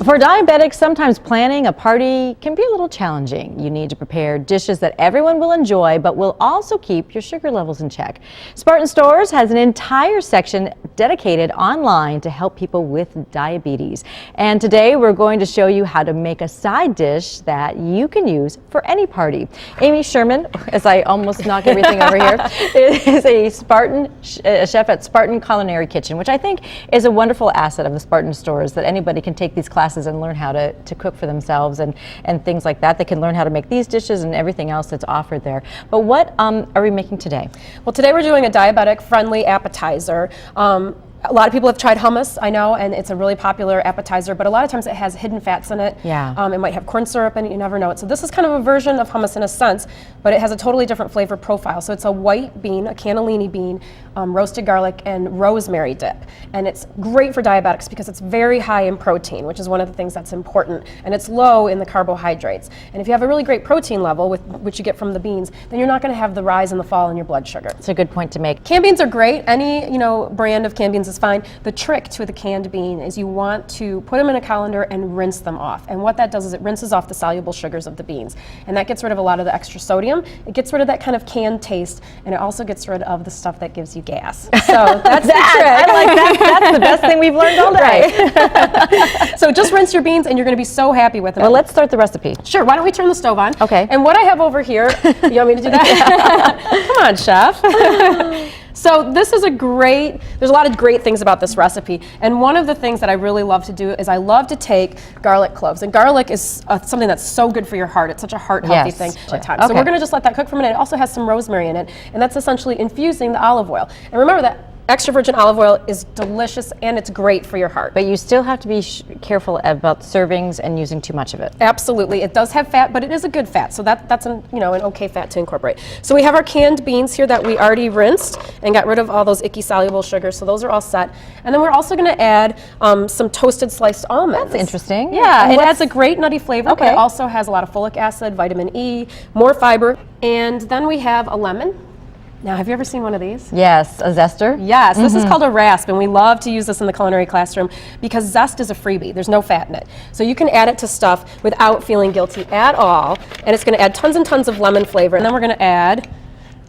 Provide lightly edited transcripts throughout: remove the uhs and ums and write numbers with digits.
For diabetics, sometimes planning a party can be a little challenging. You need to prepare dishes that everyone will enjoy, but will also keep your sugar levels in check. Spartan Stores has an entire section dedicated online to help people with diabetes. And today we're going to show you how to make a side dish that you can use for any party. Amy Sherman, as I almost knock everything over here, is a chef at Spartan Culinary Kitchen, which I think is a wonderful asset of the Spartan Stores, that anybody can take these classes and learn how to cook for themselves and things like that. They can learn how to make these dishes and everything else that's offered there. But what are we making today? Well, today we're doing a diabetic-friendly appetizer. A lot of people have tried hummus, I know, and it's a really popular appetizer, but a lot of times it has hidden fats in it. Yeah. It might have corn syrup in it, you never know it. So this is kind of a version of hummus in a sense, but it has a totally different flavor profile. So it's a white bean, a cannellini bean, roasted garlic and rosemary dip. And it's great for diabetics because it's very high in protein, which is one of the things that's important, and it's low in the carbohydrates. And if you have a really great protein level, which you get from the beans, then you're not going to have the rise and the fall in your blood sugar. It's a good point to make. Canned beans are great. Any brand of canned beans is fine. The trick to the canned bean is you want to put them in a colander and rinse them off. And what that does is it rinses off the soluble sugars of the beans. And that gets rid of a lot of the extra sodium. It gets rid of that kind of canned taste, and it also gets rid of the stuff that gives you gas. So that's the trick. I like that. That's the best thing we've learned all day. Right. So just rinse your beans and you're going to be so happy with them. Well, let's start the recipe. Sure. Why don't we turn the stove on? Okay. And what I have over here, you want me to do that? Come on, chef. So this is there's a lot of great things about this recipe, and one of the things that I really love to do is I love to take garlic cloves, and garlic is something that's so good for your heart. It's such a heart-healthy thing. Okay. So we're going to just let that cook for a minute. It also has some rosemary in it, and that's essentially infusing the olive oil. And remember that extra virgin olive oil is delicious and it's great for your heart. But you still have to be careful about servings and using too much of it. Absolutely. It does have fat, but it is a good fat. So that's an okay fat to incorporate. So we have our canned beans here that we already rinsed and got rid of all those icky soluble sugars. So those are all set. And then we're also going to add some toasted sliced almonds. That's interesting. Yeah, it adds a great nutty flavor, Okay. but it also has a lot of folic acid, vitamin E, more fiber. And then we have a lemon. Now, have you ever seen one of these? Yes, a zester. Yes, this is called a rasp, and we love to use this in the culinary classroom because zest is a freebie. There's no fat in it. So you can add it to stuff without feeling guilty at all, and it's going to add tons and tons of lemon flavor. And then we're going to add,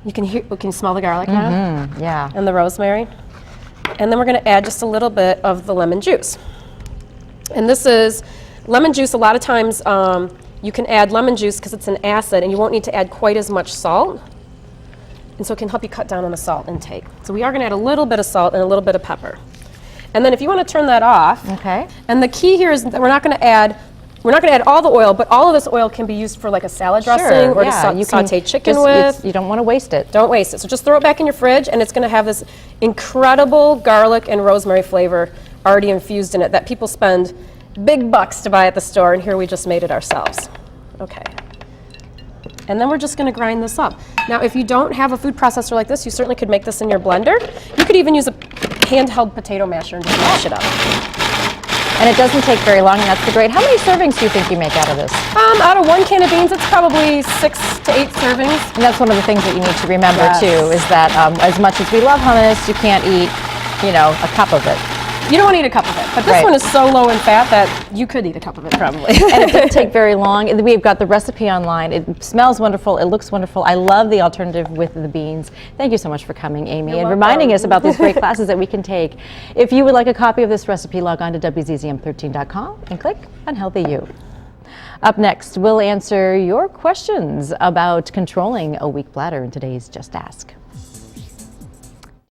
you can smell the garlic now? Yeah. And the rosemary. And then we're going to add just a little bit of the lemon juice. And this is lemon juice. A lot of times you can add lemon juice because it's an acid, and you won't need to add quite as much salt. And so it can help you cut down on the salt intake. So we are going to add a little bit of salt and a little bit of pepper. And then if you want to turn that off, okay. And the key here is that we're not going to add all the oil, but all of this oil can be used for like a salad dressing or to saute chicken with. You don't want to waste it. Don't waste it. So just throw it back in your fridge, and it's going to have this incredible garlic and rosemary flavor already infused in it that people spend big bucks to buy at the store, and here we just made it ourselves. Okay. And then we're just going to grind this up. Now, if you don't have a food processor like this, you certainly could make this in your blender. You could even use a handheld potato masher and just mash it up. And it doesn't take very long, and that's the great. How many servings do you think you make out of this? Out of 1 can of beans, it's probably 6 to 8 servings. And that's one of the things that you need to remember, too, is that as much as we love hummus, you can't eat, a cup of it. You don't want to eat a cup of it, but this one is so low in fat that you could eat a cup of it probably. And it doesn't take very long. We've got the recipe online. It smells wonderful. It looks wonderful. I love the alternative with the beans. Thank you so much for coming, Amy, and reminding us about these great classes that we can take. If you would like a copy of this recipe, log on to wzzm13.com and click on Healthy You. Up next, we'll answer your questions about controlling a weak bladder in today's Just Ask.